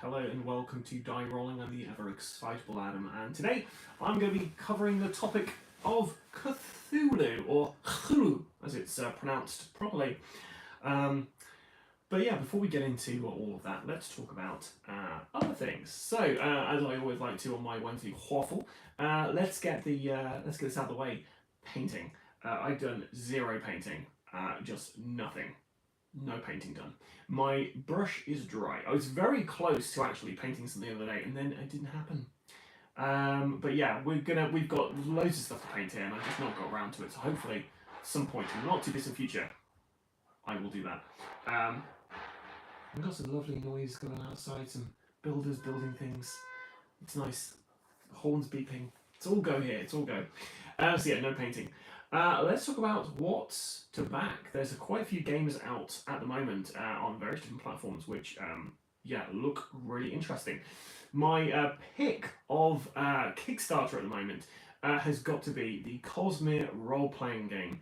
Hello and welcome to Die Rollin. I'm the ever excitable Adam, and today I'm going to be covering the topic of Cthulhu, or Cthulhu as it's pronounced properly. But yeah, before we get into all of that, let's talk about other things. So, as I always like to on my Wednesday Waffle, let's get this out of the way. Painting. I've done zero painting, just nothing. No painting done. My brush is dry. I was very close to actually painting something the other day, and then it didn't happen. But yeah, we've got loads of stuff to paint here, and I've just not got around to it. So hopefully, at some point in the not too distant future, I will do that. We've got some lovely noise going outside. Some builders building things. It's nice. Horns beeping. It's all go here. It's all go. So yeah, no painting. Let's talk about what's to back. There's quite a few games out at the moment on various different platforms, which look really interesting. My pick of Kickstarter at the moment has got to be the Cosmere role-playing game.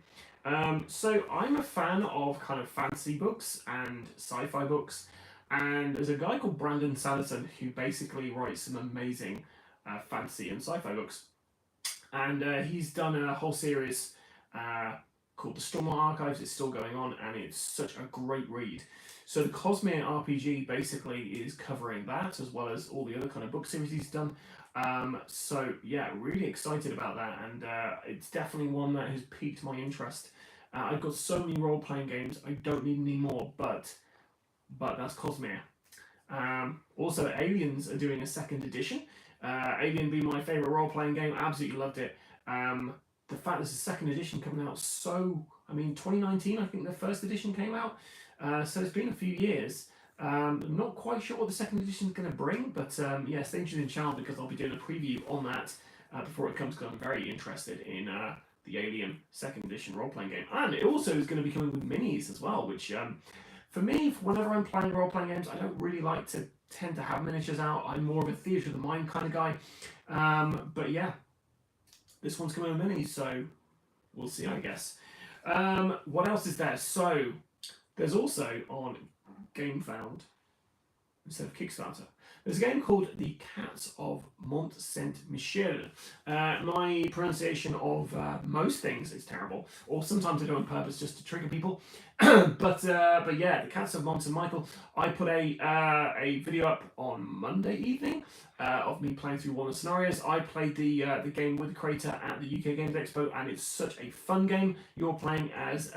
So I'm a fan of kind of fantasy books and sci-fi books, and there's a guy called Brandon Sanderson who basically writes some amazing fantasy and sci-fi books. And he's done a whole series called the Stormlight Archives. It's still going on, and it's such a great read. So the Cosmere RPG basically is covering that, as well as all the other kind of book series he's done. So yeah, really excited about that, and it's definitely one that has piqued my interest. I've got so many role-playing games, I don't need any more, but that's Cosmere. Also, Aliens are doing a second edition. Alien being my favourite role-playing game, absolutely loved it. The fact there's a second edition coming out 2019 I think the first edition came out, so it's been a few years. I'm not quite sure what the second edition is going to bring, but yeah, stay tuned in the channel because I'll be doing a preview on that before it comes, because I'm very interested in the Alien second edition role-playing game. And it also is going to be coming with minis as well, which for me, whenever I'm playing role-playing games, I don't really like to tend to have miniatures out. I'm more of a theatre of the mind kind of guy. But yeah, this one's coming with minis, so we'll see, I guess. What else is there? So there's also on GameFound, instead of Kickstarter, there's a game called The Cats of Mont Saint-Michel. My pronunciation of most things is terrible, or sometimes I do on purpose just to trigger people. but yeah, The Cats of Mont Saint-Michel. I put a video up on Monday evening of me playing through one of the scenarios. I played the game with the creator at the UK Games Expo, and it's such a fun game. You're playing as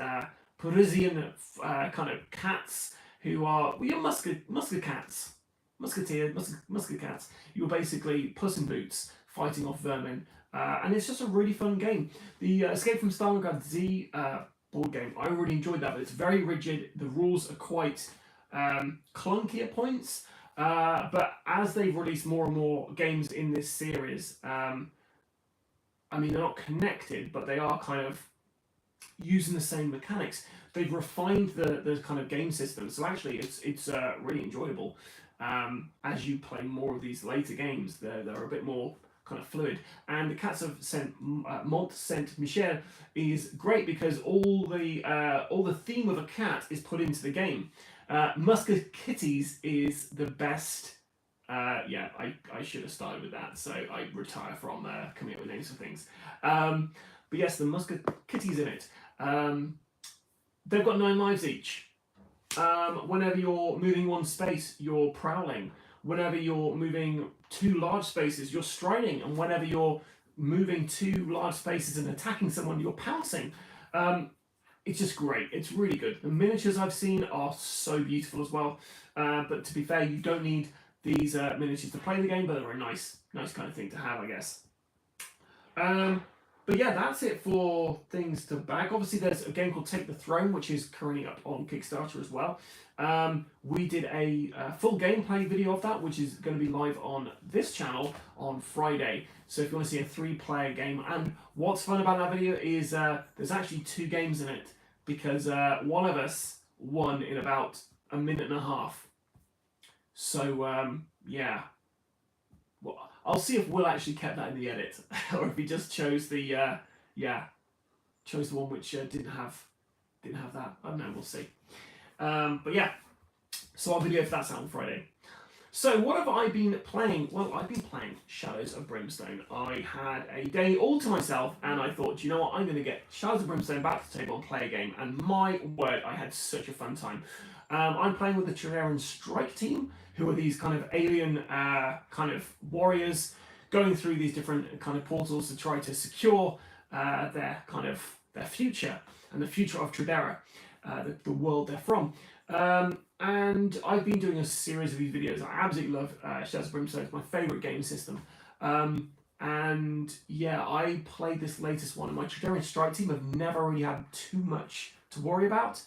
Parisian kind of cats who are musket cats. Musket cats. You're basically Puss in Boots fighting off vermin, and it's just a really fun game. The Escape from Stalingrad Z board game, I really enjoyed that, but it's very rigid. The rules are quite clunky at points, but as they've released more and more games in this series, I mean, they're not connected, but they are kind of using the same mechanics. They've refined the kind of game system, so actually it's really enjoyable. As you play more of these later games, they're a bit more kind of fluid. And the Cats of Mont Saint-Michel is great because all the theme of a cat is put into the game. Musket Kitties is the best. Yeah, I should have started with that, so I retire from coming up with names for things. But yes, the Musket Kitties in it. They've got 9 lives each. Whenever you're moving one space, you're prowling. Whenever you're moving 2 large spaces, you're striding. And whenever you're moving 2 large spaces and attacking someone, you're pouncing. It's just great. It's really good. The miniatures I've seen are so beautiful as well. But to be fair, you don't need these miniatures to play the game, but they're a nice kind of thing to have, I guess. But yeah, that's it for things to bag. Obviously, there's a game called Take the Throne, which is currently up on Kickstarter as well. We did a full gameplay video of that, which is going to be live on this channel on Friday. So if you want to see a 3-player game, and what's fun about that video is there's actually 2 games in it, because one of us won in about a minute and a half. So yeah. Well, I'll see if Will actually kept that in the edit, or if he just chose the one which didn't have that. I don't know. We'll see. But yeah, so our video for that's out on Friday. So what have I been playing? Well, I've been playing Shadows of Brimstone. I had a day all to myself, and I thought, do you know what? I'm going to get Shadows of Brimstone back to the table and play a game. And my word, I had such a fun time. I'm playing with the Trudarian Strike team, who are these kind of alien kind of warriors going through these different kind of portals to try to secure their future and the future of Trudera, the world they're from. And I've been doing a series of these videos. I absolutely love Shadows of Brimstone. It's my favourite game system. And yeah, I played this latest one, and my Trudarian Strike team have never really had too much to worry about.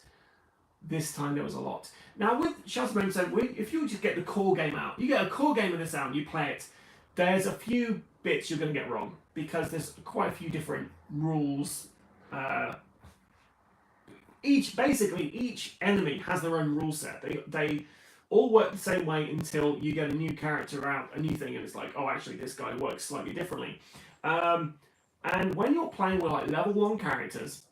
This time there was a lot. Now with Shadows of Brimstone, if you just get the core game out, you get a core game of this out and you play it, there's a few bits you're going to get wrong, because there's quite a few different rules. Each enemy has their own rule set. They all work the same way until you get a new character out, a new thing, and it's like, oh, actually, this guy works slightly differently. And when you're playing with like level 1 characters,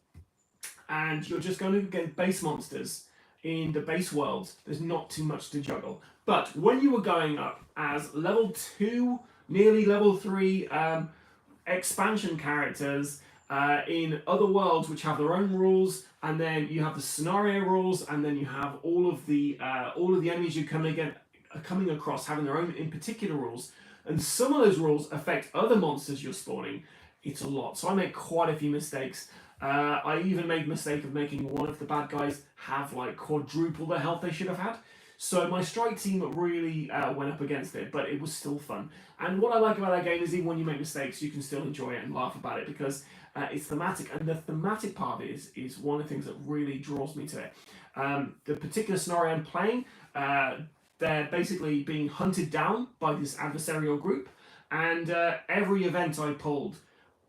and you're just going to get base monsters in the base world, there's not too much to juggle. But when you were going up as level 2, nearly level 3 expansion characters in other worlds which have their own rules, and then you have the scenario rules, and then you have all of the enemies you are coming across having their own in particular rules, and some of those rules affect other monsters you're spawning. It's a lot, so I make quite a few mistakes. I even made the mistake of making one of the bad guys have like quadruple the health they should have had. So my strike team really went up against it, but it was still fun. And what I like about that game is even when you make mistakes, you can still enjoy it and laugh about it, because it's thematic. And the thematic part of it is one of the things that really draws me to it. The particular scenario I'm playing, they're basically being hunted down by this adversarial group. And every event I pulled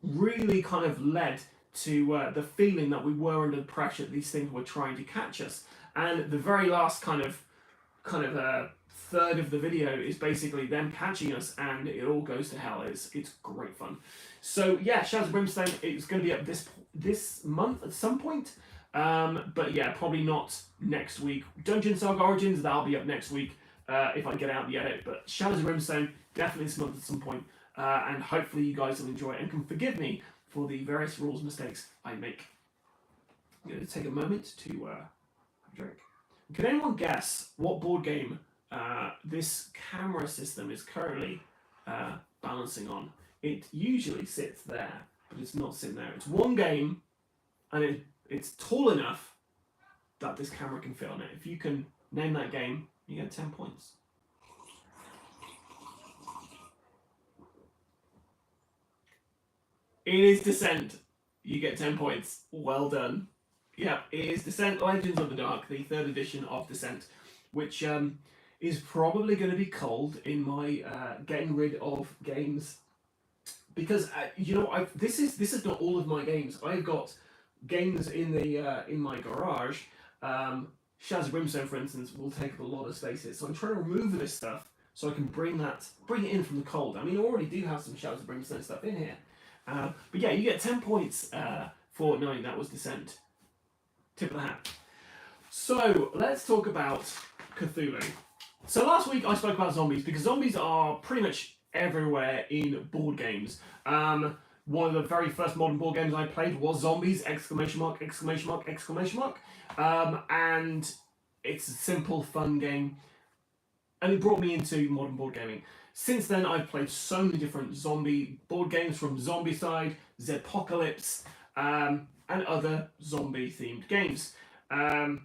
really kind of led to the feeling that we were under the pressure that these things were trying to catch us. And the very last kind of third of the video is basically them catching us, and it all goes to hell. It's great fun. So yeah, Shadows of Brimstone, it's going to be up this month at some point. But yeah, probably not next week. Dungeon Saga Origins, that'll be up next week if I get out the edit. But Shadows of Brimstone, definitely this month at some point. And hopefully you guys will enjoy it and can forgive me for the various rules mistakes I make. I'm going to take a moment to have a drink. Can anyone guess what board game this camera system is currently balancing on? It usually sits there, but it's not sitting there. It's one game, and it's tall enough that this camera can fit on it. If you can name that game, you get 10 points. It is Descent. You get 10 points. Well done. Yeah, it is Descent Legends of the Dark, the 3rd edition of Descent, which is probably going to be cold in my getting rid of games, because you know, this is not all of my games. I've got games in my garage. Shadows of Brimstone, for instance, will take up a lot of spaces, so I'm trying to remove this stuff so I can bring it in from the cold. I mean, I already do have some Shadows of Brimstone stuff in here, but yeah, you get 10 points for knowing that was Descent. Tip of the hat. So let's talk about Cthulhu. So last week I spoke about zombies, because zombies are pretty much everywhere in board games. One of the very first modern board games I played was Zombies! ! And it's a simple, fun game, and it brought me into modern board gaming. Since then, I've played so many different zombie board games, from Zombicide, Zedpocalypse, and other zombie-themed games. And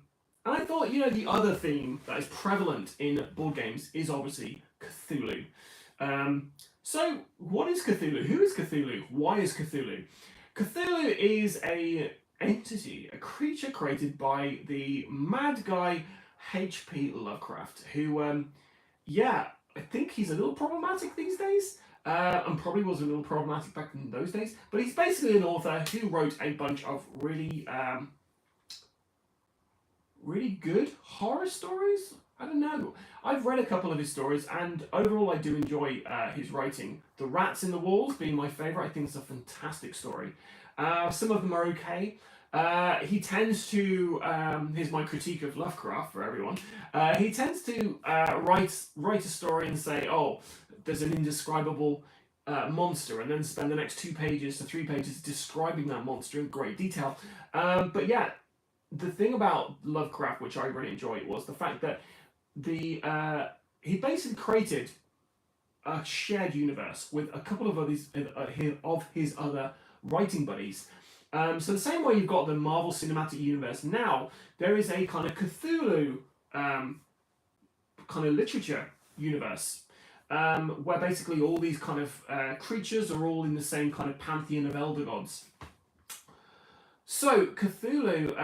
I thought, you know, the other theme that is prevalent in board games is obviously Cthulhu. So, what is Cthulhu? Who is Cthulhu? Why is Cthulhu? Cthulhu is a entity, a creature created by the mad guy H.P. Lovecraft, who, yeah, I think he's a little problematic these days. And probably was a little problematic back in those days. But he's basically an author who wrote a bunch of really good horror stories. I don't know. I've read a couple of his stories, and overall I do enjoy his writing. The Rats in the Walls being my favourite. I think it's a fantastic story. Some of them are okay. He tends to, here's my critique of Lovecraft for everyone. He tends to write a story and say, oh, there's an indescribable monster, and then spend the next 2 pages to 3 pages describing that monster in great detail. But yeah, the thing about Lovecraft, which I really enjoyed, was the fact that he basically created a shared universe with a couple of his other writing buddies. So the same way you've got the Marvel Cinematic Universe now, there is a kind of Cthulhu kind of literature universe, where basically all these kind of creatures are all in the same kind of pantheon of elder gods. So Cthulhu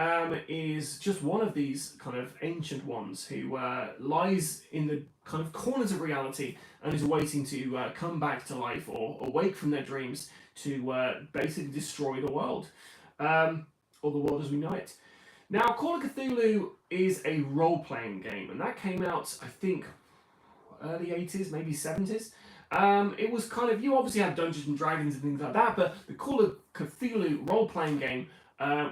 is just one of these kind of ancient ones who lies in the kind of corners of reality and is waiting to come back to life or awake from their dreams to basically destroy the world, or the world as we know it. Now, Call of Cthulhu is a role-playing game, and that came out, I think, early 80s, maybe 70s. It was kind of, you obviously had Dungeons and Dragons and things like that, but the Call of Cthulhu role-playing game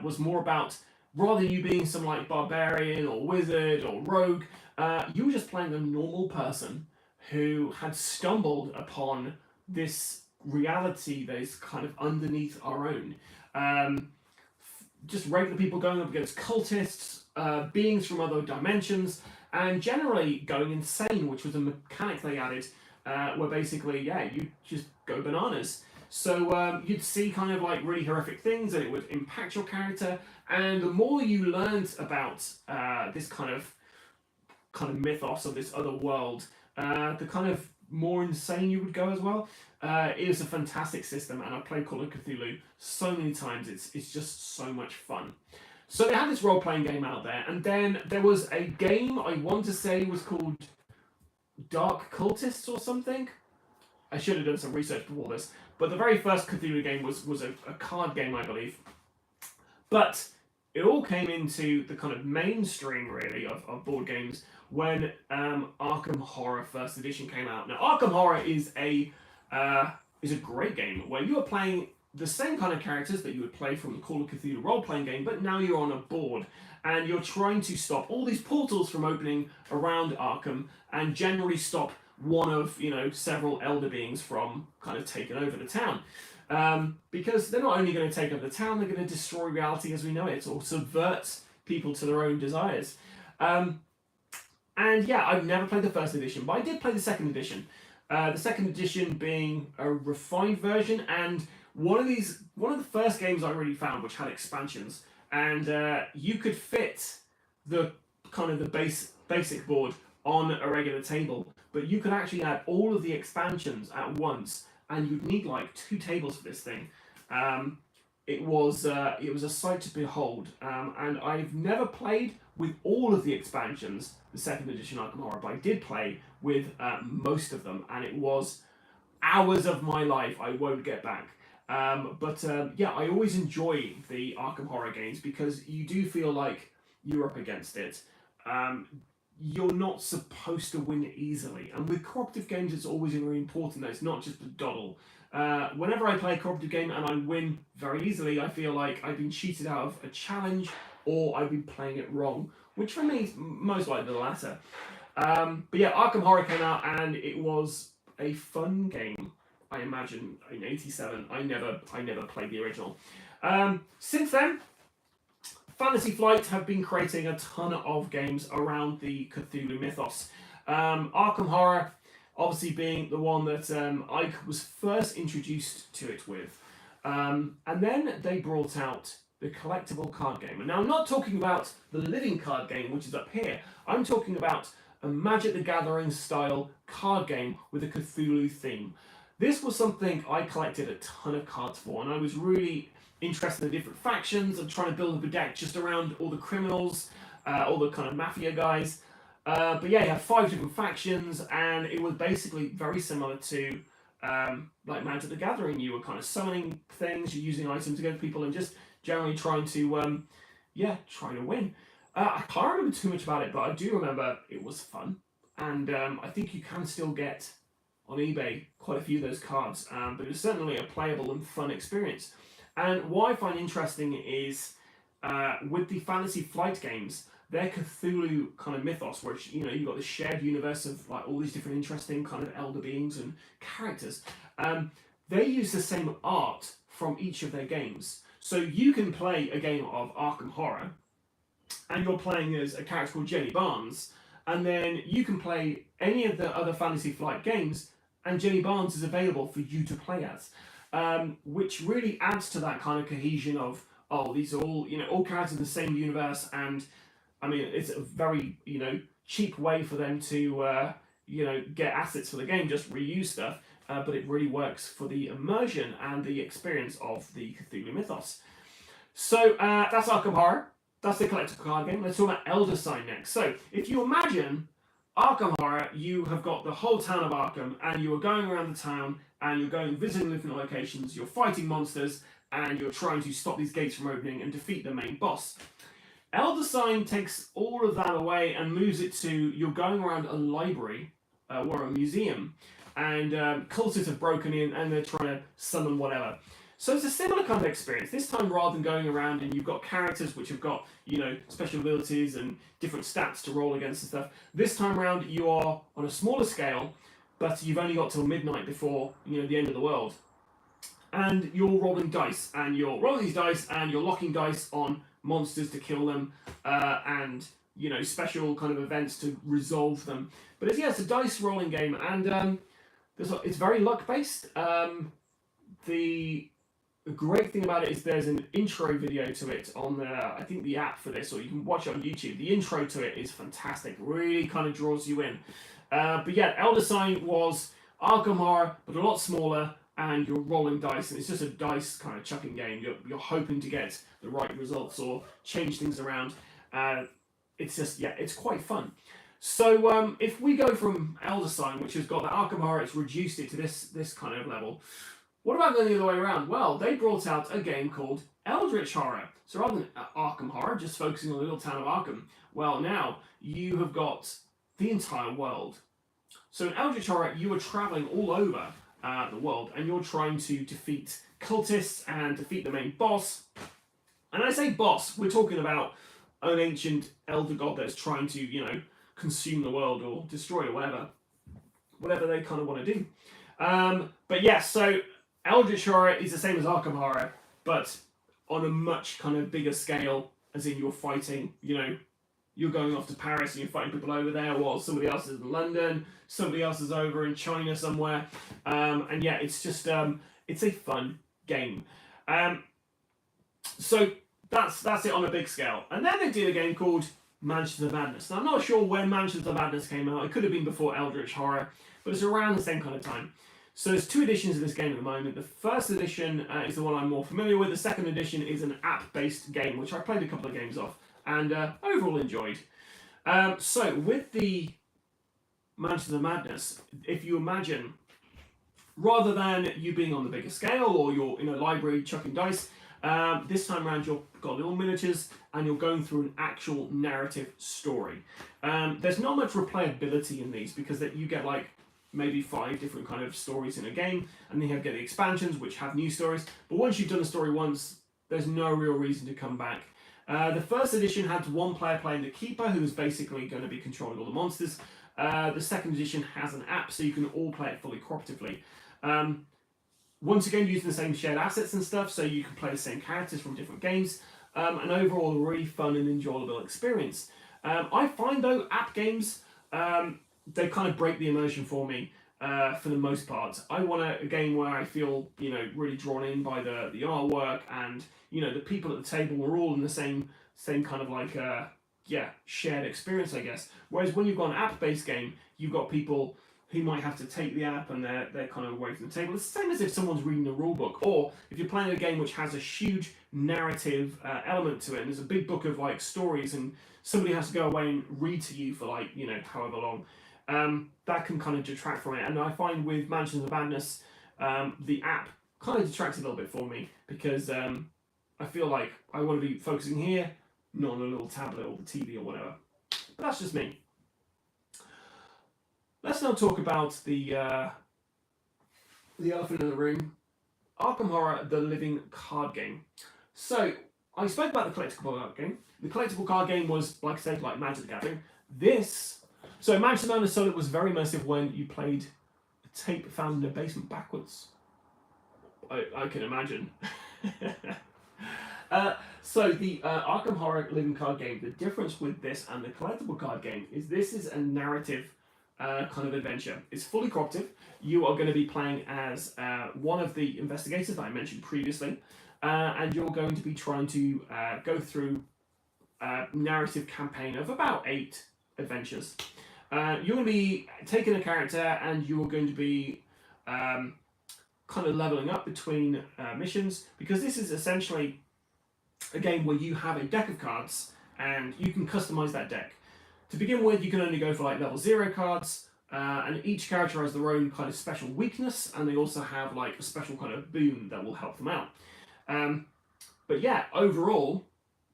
was more about, rather than you being some like barbarian or wizard or rogue, you were just playing a normal person who had stumbled upon this reality that is kind of underneath our own. Just regular people going up against cultists, beings from other dimensions, and generally going insane, which was a mechanic they added, where basically, yeah, you just go bananas. So you'd see kind of like really horrific things, and it would impact your character. And the more you learned about this kind of mythos of this other world, the kind of more insane you would go as well. It is a fantastic system, and I've played Call of Cthulhu so many times. It's just so much fun. So they had this role-playing game out there, and then there was a game I want to say was called Dark Cultists or something. I should have done some research before this, but the very first Cthulhu game was a card game, I believe. But it all came into the kind of mainstream, really, of board games when Arkham Horror First Edition came out. Now, Arkham Horror is a great game where you are playing the same kind of characters that you would play from the Call of Cthulhu role-playing game, but now you're on a board and you're trying to stop all these portals from opening around Arkham and generally stop one of, several elder beings from kind of taking over the town. Because they're not only going to take over the town, they're going to destroy reality as we know it, or subvert people to their own desires. And yeah, I've never played the first edition, but I did play the second edition. The second edition being a refined version, and one of the first games I really found which had expansions, and you could fit the kind of the basic board on a regular table, but you could actually add all of the expansions at once, and you'd need like 2 tables for this thing. It was a sight to behold, and I've never played with all of the expansions, the second edition Arkham Horror, but I did play with most of them, and it was hours of my life I won't get back. Yeah, I always enjoy the Arkham Horror games because you do feel like you're up against it. You're not supposed to win easily, and with cooperative games it's always really important that it's not just a doddle. Whenever I play a cooperative game and I win very easily, I feel like I've been cheated out of a challenge or I've been playing it wrong, which for me is most likely the latter. But yeah, Arkham Horror came out and it was a fun game. I imagine in '87. I never played the original. Since then, Fantasy Flight have been creating a ton of games around the Cthulhu mythos. Arkham Horror, obviously being the one that I was first introduced to it with. And then they brought out the collectible card game. And now I'm not talking about the living card game, which is up here. I'm talking about a Magic the Gathering style card game with a Cthulhu theme. This was something I collected a ton of cards for, and I was really interested in the different factions and trying to build up a deck just around all the criminals, all the kind of mafia guys. But yeah, you had 5 different factions, and it was basically very similar to like Magic the Gathering. You were kind of summoning things, you're using items against people, and just generally trying to win. I can't remember too much about it, but I do remember it was fun, and I think you can still get on eBay quite a few of those cards, but it was certainly a playable and fun experience. And what I find interesting is with the Fantasy Flight games, their Cthulhu kind of mythos, which you've got this shared universe of like all these different interesting kind of elder beings and characters. They use the same art from each of their games. So you can play a game of Arkham Horror, and you're playing as a character called Jenny Barnes, and then you can play any of the other Fantasy Flight games, and Jenny Barnes is available for you to play as, which really adds to that kind of cohesion of, oh, these are all characters in the same universe, and I mean, it's a very cheap way for them to get assets for the game, just reuse stuff. But it really works for the immersion and the experience of the Cthulhu mythos. So that's Arkham Horror. That's the collectible card game. Let's talk about Elder Sign next. So if you imagine Arkham Horror, you have got the whole town of Arkham, and you are going around the town, and you're going visiting different locations, you're fighting monsters, and you're trying to stop these gates from opening and defeat the main boss. Elder Sign takes all of that away and moves it to you're going around a library or a museum, and cultists have broken in and they're trying to summon whatever. So it's a similar kind of experience. This time, rather than going around and you've got characters which have got special abilities and different stats to roll against and stuff, this time around you are on a smaller scale, but you've only got till midnight before the end of the world, and you're rolling dice, and you're rolling these dice, and you're locking dice on monsters to kill them, and special kind of events to resolve them. But it's a dice rolling game, and it's very luck based. The great thing about it is there's an intro video to it on I think the app for this, or you can watch it on YouTube. The intro to it is fantastic, really kind of draws you in. But yeah, Elder Sign was Arkham Horror, but a lot smaller, and you're rolling dice, and it's just a dice kind of chucking game. You're hoping to get the right results or change things around. It's just, it's quite fun. So if we go from Elder Sign, which has got the Arkham Horror, it's reduced it to this kind of level. What about going the other way around? Well, they brought out a game called Eldritch Horror. So rather than Arkham Horror, just focusing on the little town of Arkham, well, now you have got the entire world. So in Eldritch Horror, you are traveling all over the world, and you're trying to defeat cultists and defeat the main boss. And I say boss, we're talking about an ancient elder god that's trying to, consume the world or destroy it, whatever they kind of want to do. But yeah, so Eldritch Horror is the same as Arkham Horror, but on a much kind of bigger scale, as in you're fighting, you're going off to Paris and you're fighting people over there, while somebody else is in London, somebody else is over in China somewhere. And yeah, it's just, it's a fun game. So that's it on a big scale. And then they did a game called Mansions of Madness. Now, I'm not sure when Mansions of Madness came out. It could have been before Eldritch Horror, but it's around the same kind of time. So there's 2 editions of this game at the moment. The first edition is the one I'm more familiar with. The second edition is an app-based game, which I played a couple of games of, and overall enjoyed. So with the Mansions of Madness, if you imagine, rather than you being on the bigger scale or you're in a library chucking dice, this time around you've got little miniatures and you're going through an actual narrative story. There's not much replayability in these because you get like maybe 5 different kind of stories in a game, and then you get the expansions which have new stories. But once you've done a story once, there's no real reason to come back. The first edition had one player playing the Keeper, who is basically going to be controlling all the monsters. The second edition has an app, so you can all play it fully cooperatively. Once again, using the same shared assets and stuff, so you can play the same characters from different games. And overall, a really fun and enjoyable experience. I find, though, app games, they kind of break the immersion for me for the most part. I want a game where I feel, really drawn in by the artwork and, the people at the table are all in the same kind of like, shared experience, I guess. Whereas when you've got an app-based game, you've got people who might have to take the app and they're kind of away from the table. It's the same as if someone's reading a rule book, or if you're playing a game which has a huge narrative element to it, and there's a big book of like stories, and somebody has to go away and read to you for like, however long. That can kind of detract from it. And I find with Mansions of Madness, the app kind of detracts a little bit for me, because I feel like I want to be focusing here, not on a little tablet or the TV or whatever. But that's just me. Let's now talk about the elephant in the room, Arkham Horror: The Living Card Game. So I spoke about the collectible card game. The collectible card game was, like I said, like Magic the Gathering. So Magic the Gathering Solid was very immersive when you played a tape found in a basement backwards. I can imagine. So the Arkham Horror Living Card Game, the difference with this and the collectible card game is this is a narrative kind of adventure. It's fully cooperative. You are going to be playing as one of the investigators that I mentioned previously, and you're going to be trying to go through a narrative campaign of about 8 adventures. You're going to be taking a character and you're going to be kind of leveling up between missions, because this is essentially a game where you have a deck of cards and you can customize that deck. To begin with, you can only go for like level 0 cards, and each character has their own kind of special weakness, and they also have like a special kind of boon that will help them out. But yeah, overall,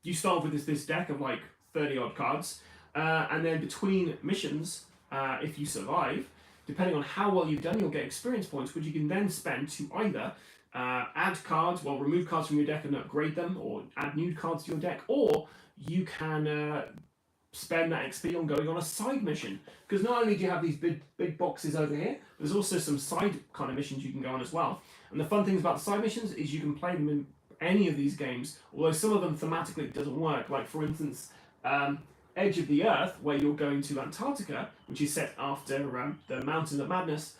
you start with this deck of like 30 odd cards, and then between missions, if you survive, depending on how well you've done, you'll get experience points, which you can then spend to either add cards, remove cards from your deck and upgrade them, or add new cards to your deck, or you can spend that XP on going on a side mission. Because not only do you have these big boxes over here, there's also some side kind of missions you can go on as well. And the fun things about the side missions is you can play them in any of these games, although some of them thematically it doesn't work. Like for instance, Edge of the Earth, where you're going to Antarctica, which is set after the Mountains of Madness.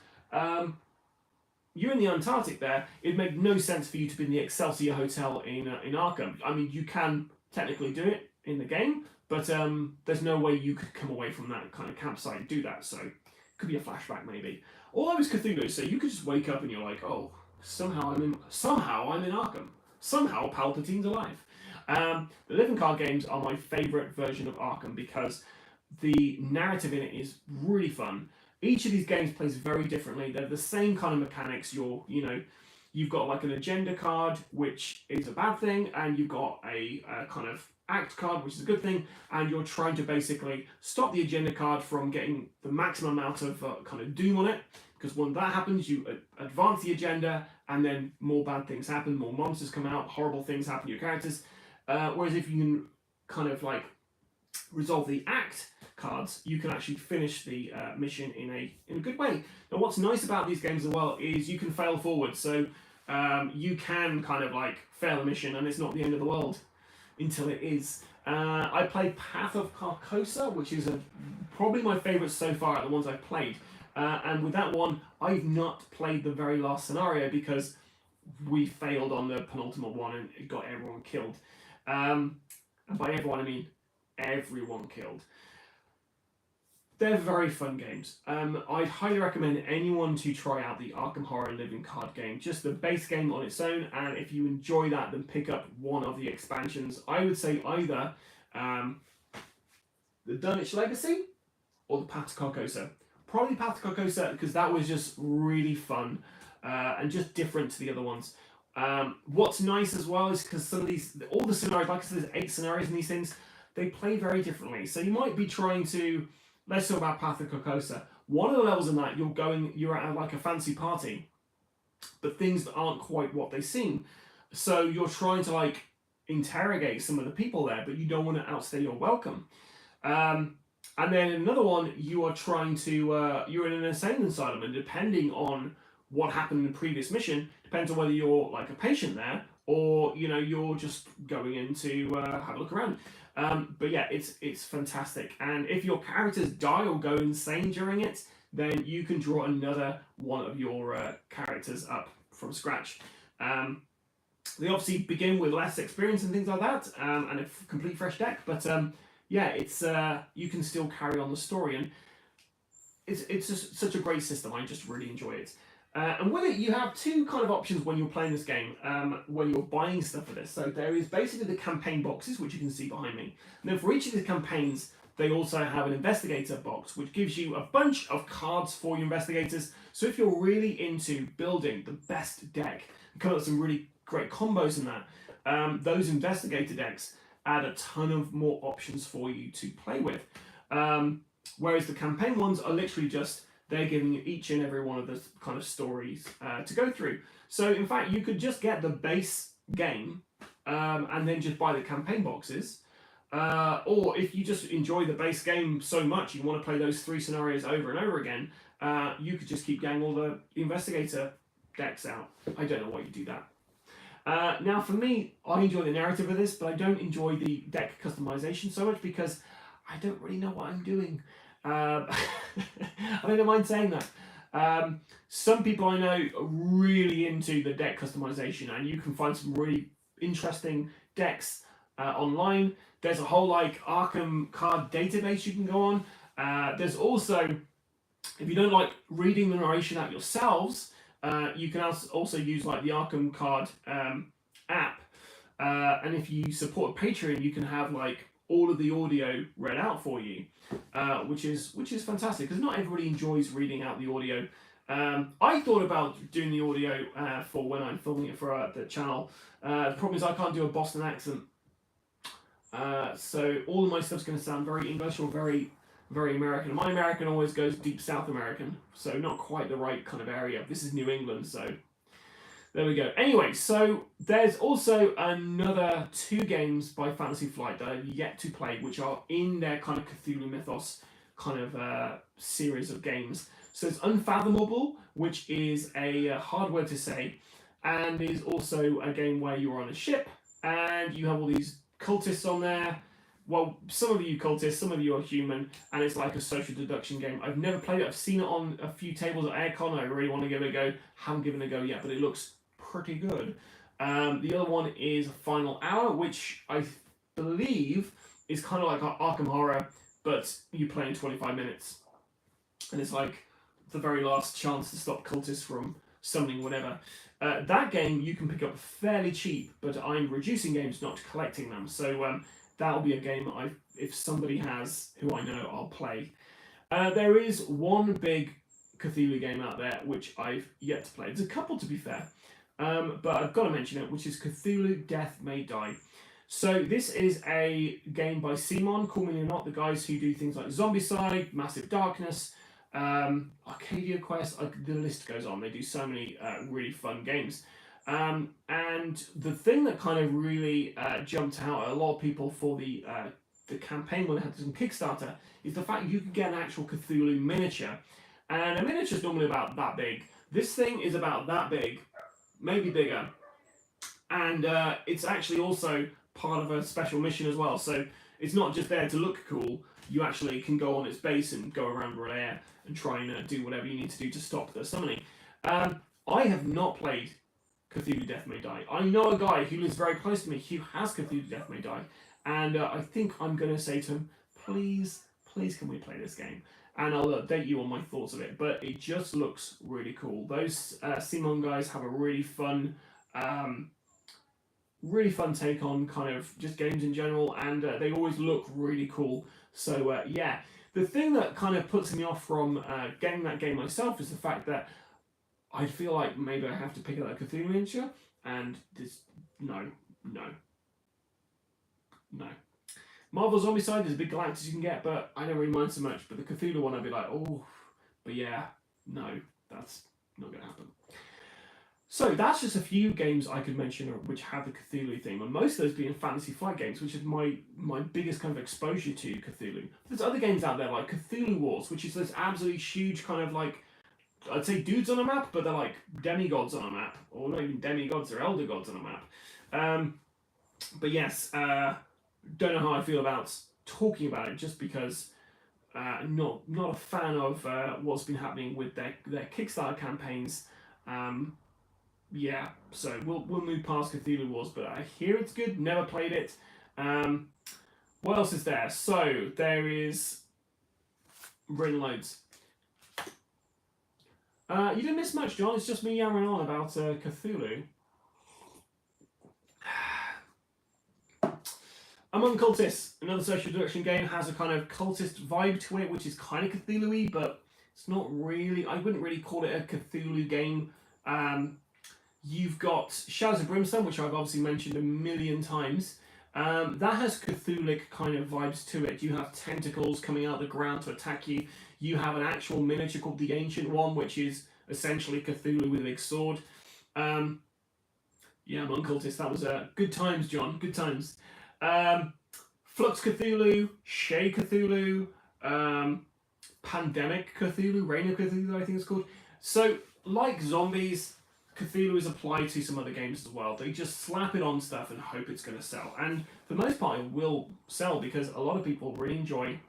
You're in the Antarctic there. It'd make no sense for you to be in the Excelsior Hotel in Arkham. I mean, you can technically do it in the game, but there's no way you could come away from that kind of campsite and do that. So it could be a flashback maybe. Although it's Cthulhu, so you could just wake up and you're like, oh, somehow I'm in Arkham. Somehow Palpatine's alive. The living card games are my favourite version of Arkham because the narrative in it is really fun. Each of these games plays very differently. They're the same kind of mechanics. You've got like an agenda card, which is a bad thing, and you've got a kind of act card, which is a good thing, and you're trying to basically stop the agenda card from getting the maximum amount of kind of doom on it, because when that happens, you advance the agenda, and then more bad things happen, more monsters come out, horrible things happen to your characters. Whereas if you can kind of like resolve the act cards, you can actually finish the mission in a good way. Now, what's nice about these games as well is you can fail forward, so you can kind of like fail a mission, and it's not the end of the world until it is. I played Path of Carcosa, which is probably my favourite so far out of the ones I've played. And with that one, I've not played the very last scenario because we failed on the penultimate one and it got everyone killed. And by everyone, I mean everyone killed. They're very fun games. I'd highly recommend anyone to try out the Arkham Horror Living Card game. Just the base game on its own, and if you enjoy that, then pick up one of the expansions. I would say either the Dunwich Legacy or the Path to Carcosa. Probably Path to Carcosa because that was just really fun and just different to the other ones. What's nice as well is because some of these, all the scenarios, like I said, there's 8 scenarios in these things, they play very differently. So you might be trying to, let's talk about Path of Carcosa. One of the levels in that, you're at like a fancy party, but things aren't quite what they seem. So you're trying to like interrogate some of the people there, but you don't want to outstay your welcome. And then another one, you are trying to, you're in an insane asylum, and depending on what happened in the previous mission, depends on whether you're like a patient there or you're just going in to have a look around. But yeah, it's fantastic. And if your characters die or go insane during it, then you can draw another one of your characters up from scratch. They obviously begin with less experience and things like that, and a complete fresh deck. But yeah, it's you can still carry on the story, and it's just such a great system. I just really enjoy it. And with it, you have 2 kind of options when you're playing this game, when you're buying stuff for this. So there is basically the campaign boxes, which you can see behind me. And then for each of the campaigns, they also have an investigator box, which gives you a bunch of cards for your investigators. So if you're really into building the best deck, and come up with some really great combos in that, those investigator decks add a ton of more options for you to play with. Whereas the campaign ones are literally just, they're giving you each and every one of the kind of stories to go through. So in fact, you could just get the base game and then just buy the campaign boxes. Or if you just enjoy the base game so much you want to play those 3 scenarios over and over again, you could just keep getting all the investigator decks out. I don't know why you do that. Now for me, I enjoy the narrative of this, but I don't enjoy the deck customization so much because I don't really know what I'm doing. I don't mind saying that. Some people I know are really into the deck customization, and you can find some really interesting decks online. There's a whole like Arkham card database you can go on. There's also, if you don't like reading the narration out yourselves, you can also use like the Arkham card app, and if you support Patreon, you can have like all of the audio read out for you, which is fantastic because not everybody enjoys reading out the audio. I thought about doing the audio for when I'm filming it for the channel. The problem is I can't do a Boston accent, so all of my stuff's going to sound very English or very American. My American always goes deep South American, so not quite the right kind of area. This is New England, so there we go. Anyway, so there's also another 2 games by Fantasy Flight that I've yet to play, which are in their kind of Cthulhu Mythos kind of series of games. So it's Unfathomable, which is a hard word to say, and is also a game where you're on a ship, and you have all these cultists on there. Well, some of you cultists, some of you are human, and it's like a social deduction game. I've never played it. I've seen it on a few tables at Aircon. I really want to give it a go. Haven't given it a go yet, but it looks pretty good. The other one is Final Hour, which I believe is kind of like Arkham Horror, but you play in 25 minutes. And it's like the very last chance to stop cultists from summoning whatever. That game you can pick up fairly cheap, but I'm reducing games, not collecting them. So that'll be a game that if somebody has who I know, I'll play. There is one big Cthulhu game out there which I've yet to play. There's a couple, to be fair, but I've got to mention it, which is Cthulhu Death May Die. So this is a game by Simon, Call Me or Not, the guys who do things like Zombicide, Massive Darkness, Arcadia Quest, the list goes on. They do so many really fun games. And the thing that kind of really jumped out at a lot of people for the campaign when it had some Kickstarter is the fact you could get an actual Cthulhu miniature. And a miniature is normally about that big. This thing is about that big, maybe bigger. And it's actually also part of a special mission as well. So it's not just there to look cool. You actually can go on its base and go around Relair and try and do whatever you need to do to stop the summoning. I have not played Cthulhu Death May Die. I know a guy who lives very close to me who has Cthulhu Death May Die, and I think I'm going to say to him, please can we play this game? And I'll update you on my thoughts of it, but it just looks really cool. Those Simon guys have a really fun take on kind of just games in general, and they always look really cool. So yeah, the thing that kind of puts me off from getting that game myself is the fact that I feel like maybe I have to pick up a Cthulhu miniature, and this no. Marvel Zombicide is a big Galactus you can get, but I don't really mind so much. But the Cthulhu one, I'd be like, oh, but yeah, no, that's not going to happen. So that's just a few games I could mention which have the Cthulhu theme, and most of those being Fantasy Flight games, which is my biggest kind of exposure to Cthulhu. There's other games out there like Cthulhu Wars, which is this absolutely huge kind of like, I'd say dudes on a map, but they're like demigods on a map, or not even demigods, they're elder gods on a map. But yes, don't know how I feel about talking about it, just because not a fan of what's been happening with their Kickstarter campaigns. Yeah, so we'll move past Cthulhu Wars, but I hear it's good. Never played it. What else is there? So there is written loads. You didn't miss much, John. It's just me yammering on about Cthulhu. Among Cultists, another social deduction game, has a kind of cultist vibe to it, which is kind of Cthulhu-y, but it's not really. I wouldn't really call it a Cthulhu game. You've got Shadows of Brimstone, which I've obviously mentioned a million times. That has Cthulhic kind of vibes to it. You have tentacles coming out of the ground to attack you. You have an actual miniature called the Ancient One, which is essentially Cthulhu with a big sword. Yeah, Monk Cultist. That was good times, John. Good times. Um, Flux Cthulhu, Shay Cthulhu, um, Pandemic Cthulhu, Reign of Cthulhu, I think it's called. So, like zombies, Cthulhu is applied to some other games as well. They just slap it on stuff and hope it's going to sell. And for the most part, it will sell because a lot of people really enjoy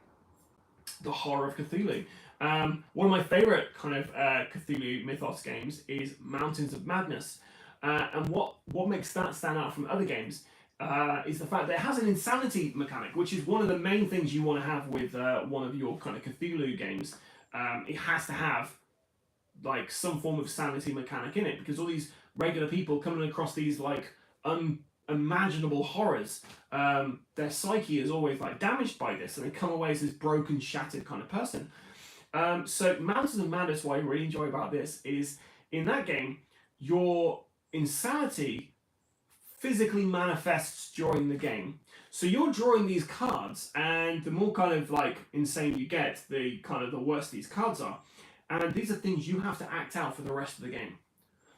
the horror of Cthulhu. One of my favorite kind of Cthulhu mythos games is Mountains of Madness. And what makes that stand out from other games is the fact that it has an insanity mechanic, which is one of the main things you want to have with one of your kind of Cthulhu games. It has to have like some form of sanity mechanic in it because all these regular people coming across these like unimaginable horrors, their psyche is always like damaged by this, and they come away as this broken, shattered kind of person. So Mountains of Madness, what I really enjoy about this is in that game, your insanity physically manifests during the game. So you're drawing these cards, and the more kind of like insane you get, the kind of the worse these cards are. And these are things you have to act out for the rest of the game.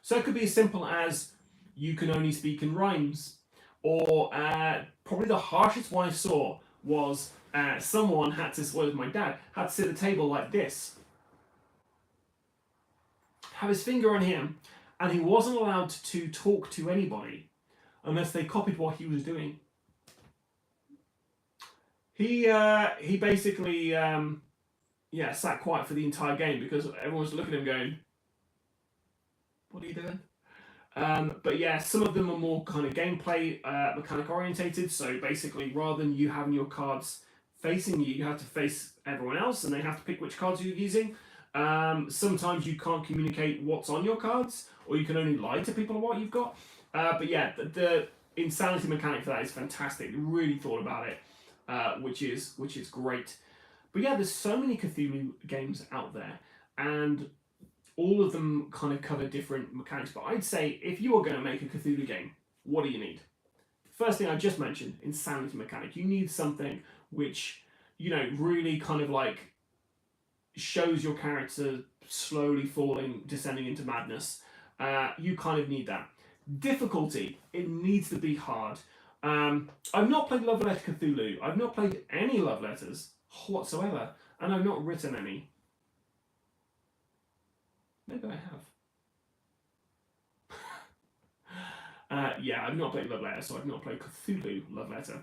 So it could be as simple as you can only speak in rhymes, or probably the harshest one I saw was someone had to, well, my dad, had to sit at a table like this, have his finger on him, and he wasn't allowed to talk to anybody unless they copied what he was doing. He basically sat quiet for the entire game because everyone was looking at him going, "What are you doing?" But yeah, some of them are more kind of gameplay mechanic orientated. So basically, rather than you having your cards facing you, you have to face everyone else, and they have to pick which cards you're using. Sometimes you can't communicate what's on your cards, or you can only lie to people what you've got. But yeah, the insanity mechanic for that is fantastic. They really thought about it, which is great. But yeah, there's so many Cthulhu games out there, and all of them kind of cover different mechanics. But I'd say if you are going to make a Cthulhu game, what do you need? First thing I just mentioned, insanity mechanic. You need something which, you know, really kind of like shows your character slowly descending into madness. You kind of need that. Difficulty, it needs to be hard. I've not played Love Letter Cthulhu. I've not played any love letters whatsoever, and I've not written any. Maybe I have. Yeah, I've not played Love Letter, so I've not played Cthulhu Love Letter.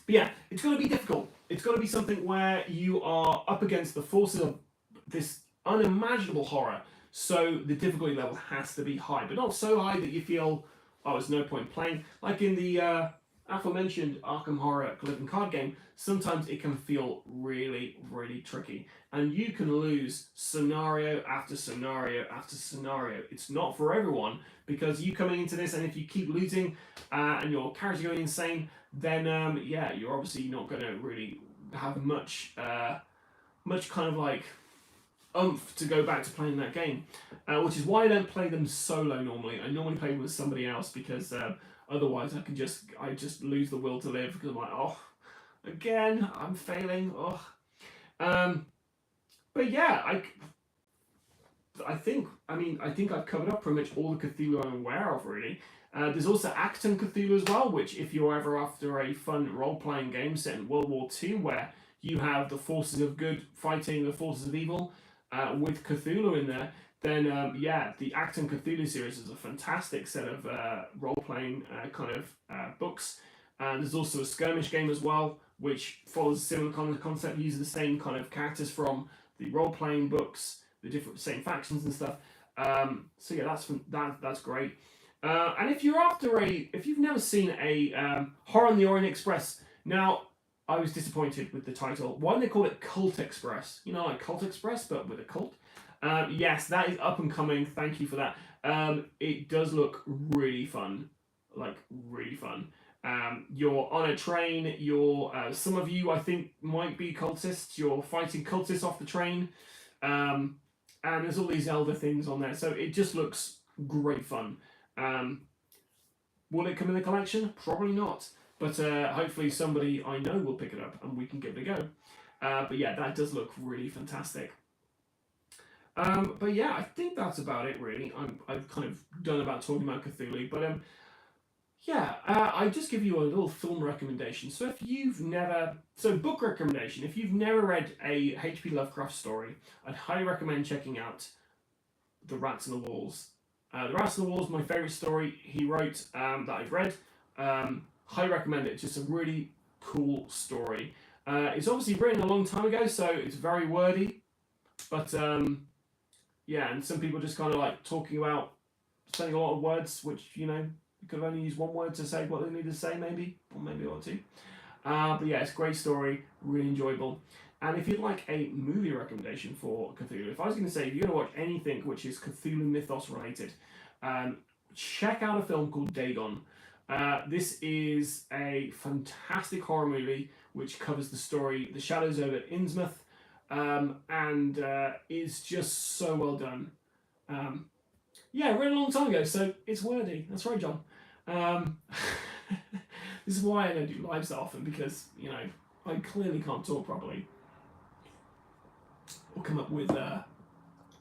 But yeah, it's going to be difficult. It's got to be something where you are up against the forces of this unimaginable horror. So the difficulty level has to be high, but not so high that you feel, oh, there's no point playing. Like in the aforementioned Arkham Horror Living Card game, sometimes it can feel really, really tricky. And you can lose scenario after scenario after scenario. It's not for everyone, because you coming into this, and if you keep losing and your character going insane, then yeah, you're obviously not going to really have much kind of like oomph to go back to playing that game, which is why I don't play them solo normally. I normally play with somebody else because otherwise I just lose the will to live, because I'm like, oh, again, I'm failing. Oh, but yeah, I think I've covered up pretty much all the Cthulhu I'm aware of, really. There's also Acton Cthulhu as well, which if you're ever after a fun role-playing game set in World War II, where you have the forces of good fighting the forces of evil with Cthulhu in there, then yeah, the Acton Cthulhu series is a fantastic set of role-playing kind of books. And there's also a skirmish game as well, which follows a similar kind of concept, uses the same kind of characters from the role-playing books, the same factions and stuff. So yeah, that's great. And if you've never seen a Horror on the Orient Express, now I was disappointed with the title. Why don't they call it Cult Express? You know, like Cult Express, but with a cult. Yes, that is up and coming. Thank you for that. It does look really fun, like really fun. You're on a train. Some of you I think might be cultists. You're fighting cultists off the train, and there's all these elder things on there. So it just looks great fun. Will it come in the collection? Probably not. But hopefully somebody I know will pick it up and we can give it a go. But yeah, that does look really fantastic. But yeah, I think that's about it really. I've kind of done about talking about Cthulhu, but yeah, I just give you a little film recommendation. So if you've never, so book recommendation. If you've never read a H.P. Lovecraft story, I'd highly recommend checking out The Rats in the Walls. The Rats in the Walls, my favorite story he wrote that I've read. Highly recommend it. It's just a really cool story. It's obviously written a long time ago, so it's very wordy, but yeah, and some people just kind of like talking about saying a lot of words, which you could have only used one word to say what they needed to say, maybe, or maybe one or two. But yeah, it's a great story, really enjoyable. And if you'd like a movie recommendation for Cthulhu, if I was going to say, if you're going to watch anything which is Cthulhu mythos related, check out a film called Dagon. This is a fantastic horror movie which covers the story The Shadows over Innsmouth, and is just so well done. Yeah, read a long time ago, so it's wordy. That's right, John. This is why I don't do lives that often, because I clearly can't talk properly or come up with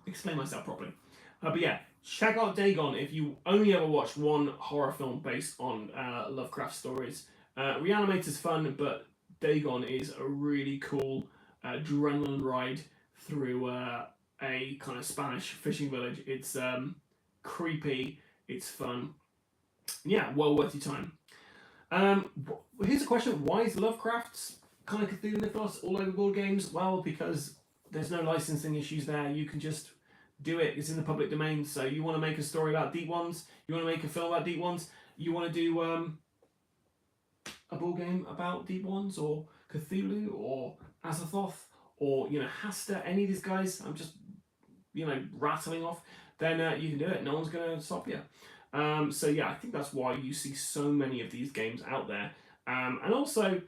explain myself properly. But yeah, check out Dagon if you only ever watched one horror film based on Lovecraft stories. Reanimator's fun, but Dagon is a really cool adrenaline ride through a kind of Spanish fishing village. It's creepy, it's fun. Yeah, well worth your time. Here's a question: why is Lovecraft's kind of Cthulhu mythos all over board games? Well, because there's no licensing issues there. You can just do it. It's in the public domain. So you want to make a story about Deep Ones, you want to make a film about Deep Ones, you want to do a board game about Deep Ones or Cthulhu or Azathoth or Hasta, any of these guys. I'm just rattling off. Then you can do it. No one's going to stop you. So yeah, I think that's why you see so many of these games out there. And also,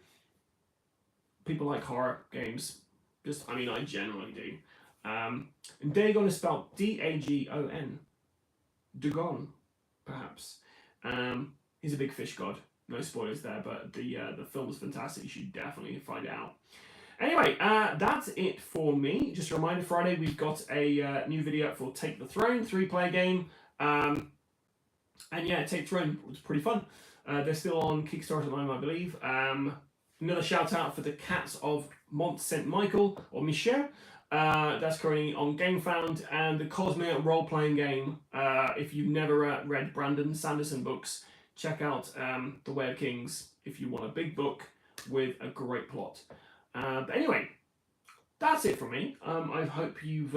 people like horror games. I generally do. And Dagon is spelled Dagon. Dagon, perhaps. He's a big fish god. No spoilers there, but the film is fantastic. You should definitely find it out. Anyway, that's it for me. Just a reminder, Friday we've got a new video for Take the Throne, 3-player game. And yeah, Take the Throne was pretty fun. They're still on Kickstarter at the moment, I believe. Another shout out for the Cats of Mont Saint Michael, or Michel. That's currently on GameFound, and the Cosmere role-playing game. If you've never read Brandon Sanderson books, check out The Way of Kings if you want a big book with a great plot. But anyway, that's it from me. I hope you've...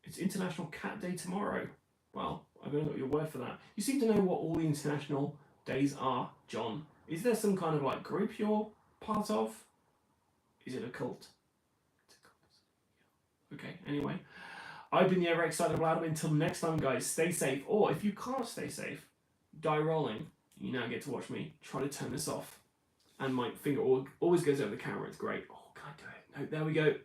it's International Cat Day tomorrow. Well, I've only got your word for that. You seem to know what all the international days are, John. Is there some kind of group you're part of? Is it a cult? It's a cult. Okay, anyway. I've been the ever excitable Adam. Until next time, guys, stay safe. Or if you can't stay safe, Die Rollin. You now get to watch me try to turn this off. And my finger always goes over the camera. It's great. Oh, can I do it? No, there we go.